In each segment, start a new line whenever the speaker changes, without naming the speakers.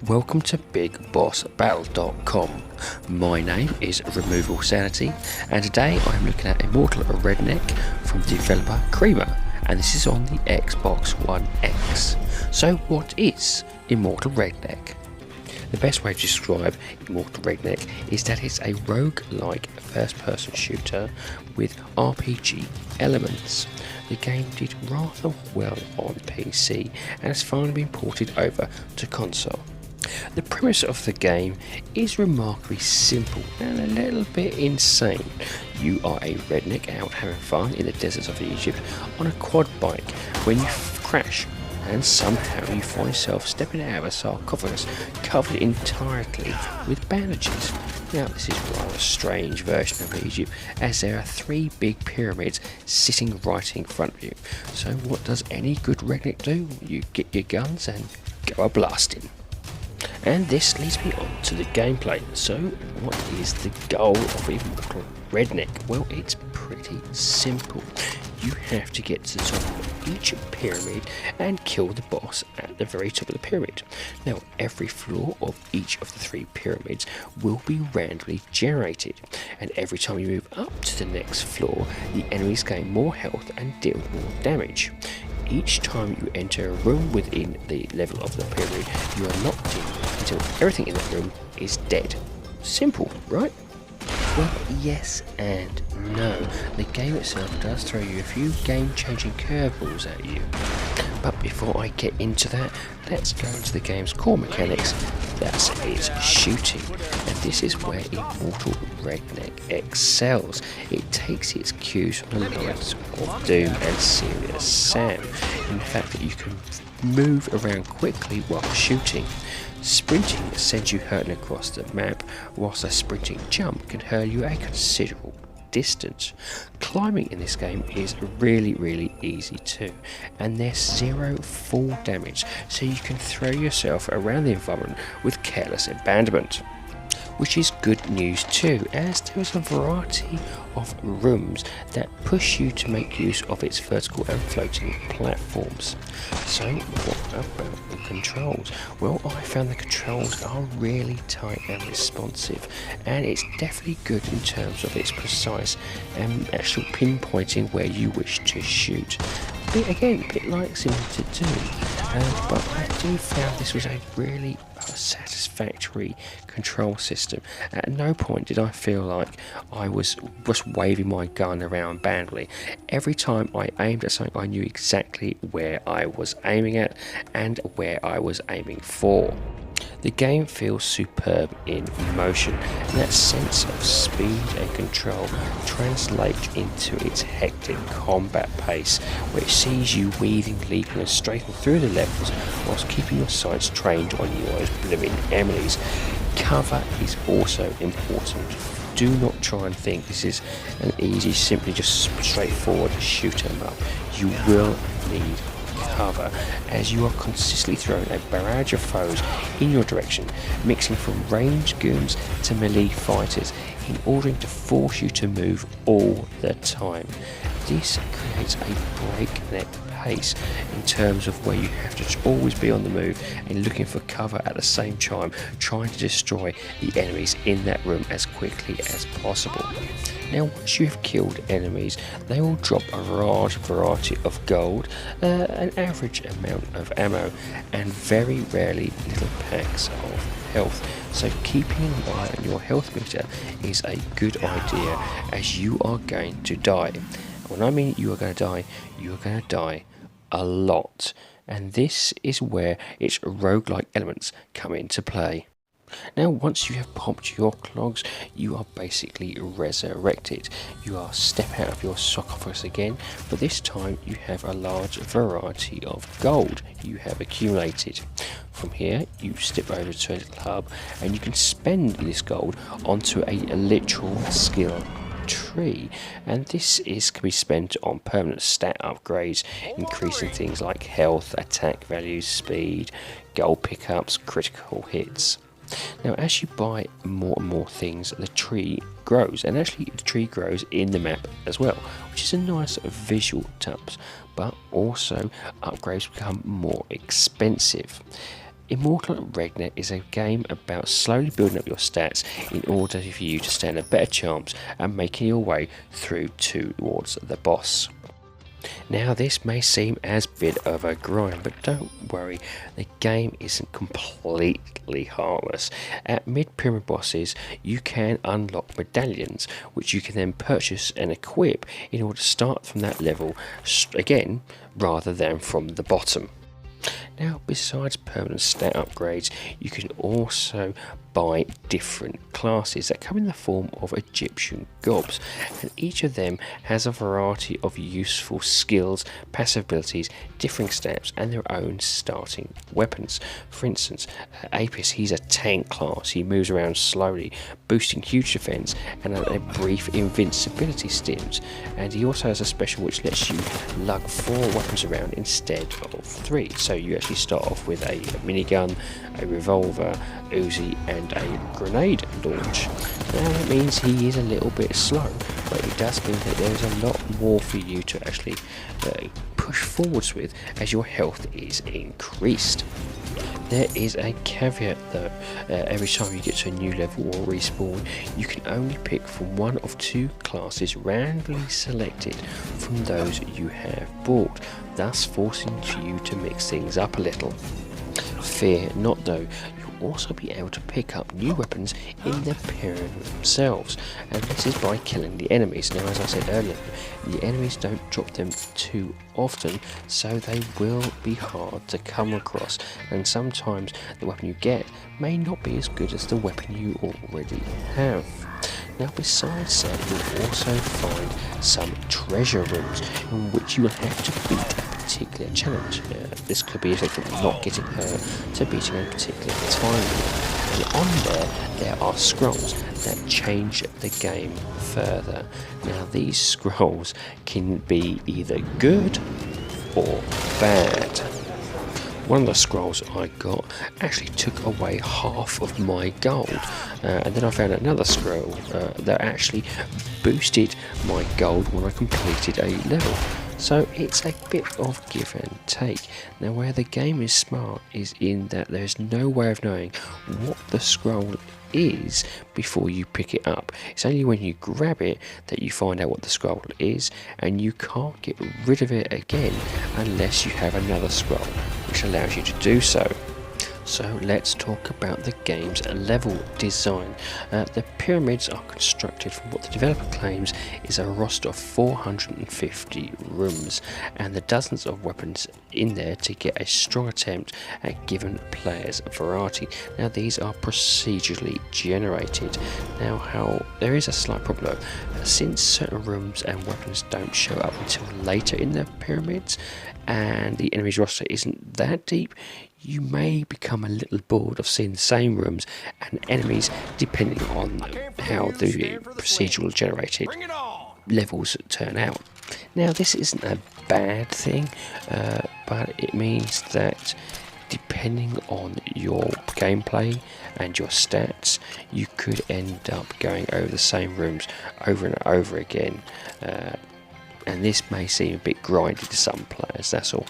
Welcome to BigBossBattle.com. My name is Removal Sanity, and today I'm looking at Immortal Redneck from developer Crema, and this is on the Xbox One X. So what is Immortal Redneck? The best way to describe Immortal Redneck is that it's a rogue-like first-person shooter with RPG elements. The game did rather well on PC and has finally been ported over to console. The premise of the game is remarkably simple and a little bit insane. You are a redneck out having fun in the deserts of Egypt on a quad bike when you crash, and somehow you find yourself stepping out of a sarcophagus covered entirely with bandages. Now this is a rather strange version of Egypt, as there are three big pyramids sitting right in front of you. So what does any good redneck do? You get your guns and go a blasting. And this leads me on to the gameplay. So what is the goal of Immortal Redneck? Well, it's pretty simple. You have to get to the top of each pyramid and kill the boss at the very top of the pyramid. Now, every floor of each of the three pyramids will be randomly generated, and every time you move up to the next floor, the enemies gain more health and deal more damage. Each time you enter a room within the level of the pyramid, you are locked in until everything in that room is dead. Simple, right? Well, yes and no. The game itself does throw you a few game-changing curveballs at you. But before I get into that, let's go into the game's core mechanics. That's its shooting, and this is where Immortal Redneck excels. It takes its cues from the likes of Doom and Serious Sam, in the fact that you can move around quickly while shooting. Sprinting sends you hurtling across the map, whilst a sprinting jump can hurl you a considerable distance. Climbing in this game is really easy too, and there's zero fall damage, so you can throw yourself around the environment with careless abandonment. Which is good news too, as there is a variety of rooms that push you to make use of its vertical and floating platforms. So what about the controls? Well, I found the controls are really tight and responsive, and it's definitely good in terms of its precise and actual pinpointing where you wish to shoot. A bit like similar to Doom, but I do found this was a really satisfactory control system. At no point did I feel like I was just waving my gun around badly. Every time I aimed at something, I knew exactly where I was aiming at and where I was aiming for. The game feels superb in motion, and that sense of speed and control translates into its hectic combat pace, which sees you weaving, leaping and strafing through the levels whilst keeping your sights trained on those blooming enemies. Cover is also important. Do not try and think this is an easy, simply just straightforward shoot 'em up. You will need cover, as you are consistently throwing a barrage of foes in your direction, mixing from ranged goons to melee fighters in order to force you to move all the time. This creates a breakneck pace in terms of where you have to always be on the move and looking for cover at the same time, trying to destroy the enemies in that room as quickly as possible. Now, once you have killed enemies, they will drop a large variety of gold, an average amount of ammo, and very rarely little packs of health. So keeping an eye on your health meter is a good idea, as you are going to die. When I mean you are going to die, you are going to die a lot. And this is where its roguelike elements come into play. Now, once you have popped your clogs, you are basically resurrected. You are step out of your sarcophagus again, but this time you have a large variety of gold you have accumulated. From here, you step over to a little hub, and you can spend this gold onto a literal skill tree, and this can be spent on permanent stat upgrades, increasing things like health, attack values, speed, gold pickups, critical hits. Now, as you buy more and more things, the tree grows, and actually the tree grows in the map as well, which is a nice visual touch, but also upgrades become more expensive. Immortal Redneck is a game about slowly building up your stats in order for you to stand a better chance at making your way through towards the boss. Now this may seem as a bit of a grind, but don't worry, the game isn't completely harmless. At mid-pyramid bosses you can unlock medallions which you can then purchase and equip in order to start from that level again rather than from the bottom. Now, besides permanent stat upgrades, you can also buy different classes that come in the form of Egyptian gobs, and each of them has a variety of useful skills, passive abilities, differing stats, and their own starting weapons. For instance, Apis, he's a tank class. He moves around slowly, boosting huge defense and a brief invincibility stint. And he also has a special which lets you lug 4 weapons around instead of 3. So you actually start off with a minigun, a revolver, Uzi, and a grenade launch. Now that means he is a little bit slow, but it does mean that there's a lot more for you to actually push forwards with as your health is increased. There is a caveat though. Every time you get to a new level or respawn, you can only pick from one of 2 classes randomly selected from those you have bought, thus forcing you to mix things up a little. Fear not though, you'll also be able to pick up new weapons in the pyramid themselves, and this is by killing the enemies. Now, as I said earlier, the enemies don't drop them too often, so they will be hard to come across, and sometimes the weapon you get may not be as good as the weapon you already have. Now, besides that, you'll also find some treasure rooms in which you will have to beat a particular challenge. This could be anything from not getting hurt to beating a particular time. And on there are scrolls that change the game further. Now, these scrolls can be either good or bad. One of the scrolls I got actually took away half of my gold, and then I found another scroll that actually boosted my gold when I completed a level. So it's a bit of give and take. Now, where the game is smart is in that there's no way of knowing what the scroll is before you pick it up. It's only when you grab it that you find out what the scroll is, and you can't get rid of it again unless you have another scroll which allows you to do so. So let's talk about the game's level design. The pyramids are constructed from what the developer claims is a roster of 450 rooms, and the dozens of weapons in there to get a strong attempt at giving players variety. Now, these are procedurally generated. Now, there is a slight problem though. Since certain rooms and weapons don't show up until later in the pyramids, and the enemy's roster isn't that deep, you may become a little bored of seeing the same rooms and enemies depending on how the procedural generated levels turn out. Now, this isn't a bad thing, but it means that depending on your gameplay and your stats, you could end up going over the same rooms over and over again, and this may seem a bit grindy to some players, that's all.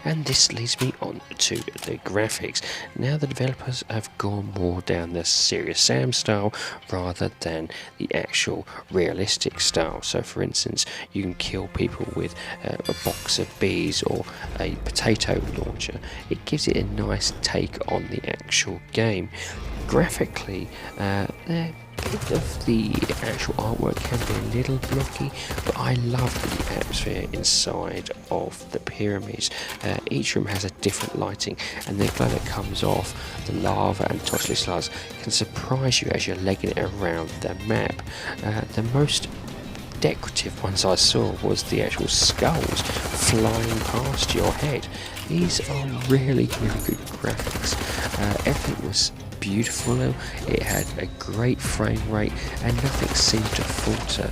And this leads me on to the graphics. Now, the developers have gone more down the Serious Sam style rather than the actual realistic style. So, for instance, you can kill people with a box of bees or a potato launcher. It gives it a nice take on the actual game. Graphically, a bit of the actual artwork can be a little blocky, but I love the atmosphere inside of the pyramids. Each room has a different lighting, and the glow that comes off the lava and toxic slugs can surprise you as you're legging it around the map. The most decorative ones I saw was the actual skulls flying past your head. These are really good graphics. Everything was beautiful. It had a great frame rate and nothing seemed to falter.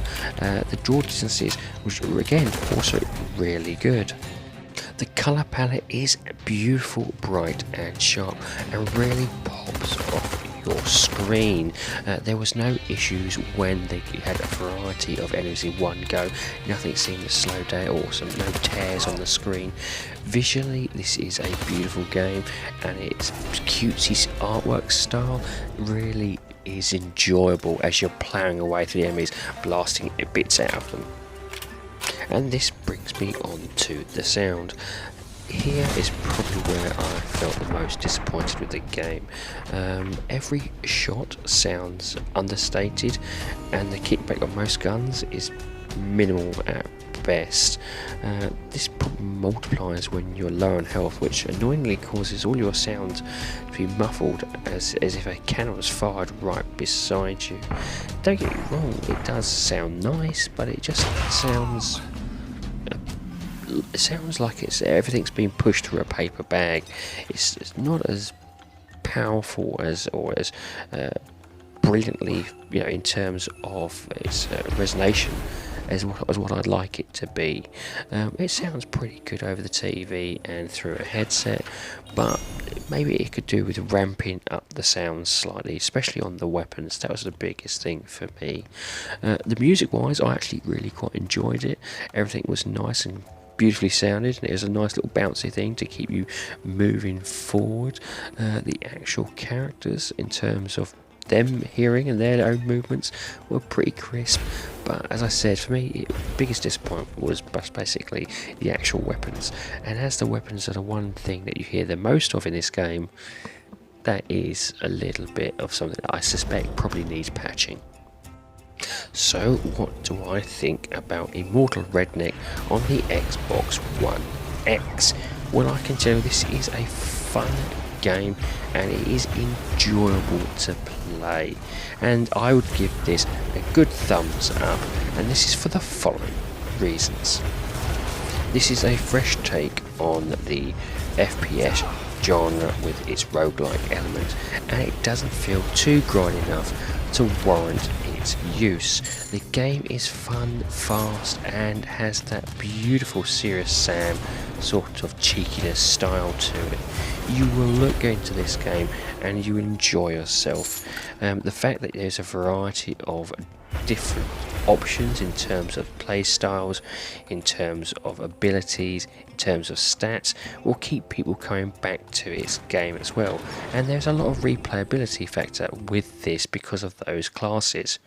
The draw distances was again also really good. The colour palette is beautiful, bright and sharp, and really pops off your screen. There was no issues when they had a variety of enemies in one go. Nothing seemed to slow down or no tears on the screen. Visually, this is a beautiful game, and its cutesy artwork style really is enjoyable as you're ploughing away through the enemies, blasting bits out of them. And this brings me on to the sound. Here is probably where I felt the most disappointed with the game. Every shot sounds understated, and the kickback on most guns is minimal at best. This problem multiplies when you're low on health, which annoyingly causes all your sound to be muffled as if a cannon was fired right beside you. Don't get me wrong, it does sound nice, but it just sounds like everything's been pushed through a paper bag. It's not as powerful as brilliantly, in terms of its resonation as what I'd like it to be. It sounds pretty good over the TV and through a headset, but maybe it could do with ramping up the sounds slightly, especially on the weapons. That was the biggest thing for me. The music wise, I actually really quite enjoyed it. Everything was nice and beautifully sounded, and it was a nice little bouncy thing to keep you moving forward. The actual characters, in terms of them hearing and their own movements, were pretty crisp, but as I said, for me, the biggest disappointment was basically the actual weapons. And as the weapons are the one thing that you hear the most of in this game, that is a little bit of something that I suspect probably needs patching. So what do I think about Immortal Redneck on the Xbox One X? Well, I can tell you this is a fun game, and it is enjoyable to play, and I would give this a good thumbs up, and this is for the following reasons. This is a fresh take on the FPS genre with its roguelike element, and it doesn't feel too grindy enough to warrant its use. The game is fun, fast, and has that beautiful Serious Sam sort of cheekiness style to it. You will look into this game and you enjoy yourself. The fact that there's a variety of different options in terms of play styles, in terms of abilities, in terms of stats, will keep people coming back to its game as well. And there's a lot of replayability factor with this because of those classes.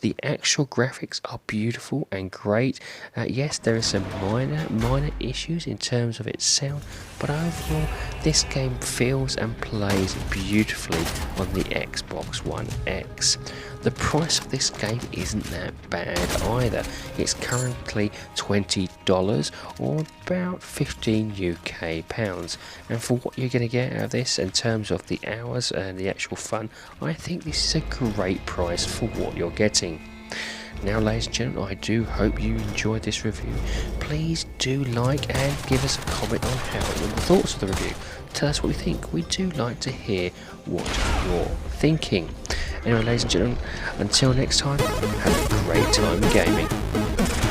The actual graphics are beautiful and great. Yes, there are some minor issues in terms of its sound, but overall this game feels and plays beautifully on the Xbox One X. The price of this game isn't that bad either. It's currently $20 or about 15 UK pounds, and for what you're going to get out of this in terms of the hours and the actual fun, I think this is a great price for what you're getting. Now, ladies and gentlemen, I do hope you enjoyed this review. Please do like and give us a comment on how and the thoughts of the review. Tell us what you think. We do like to hear what you're thinking. Anyway, ladies and gentlemen, until next time, have a great time gaming.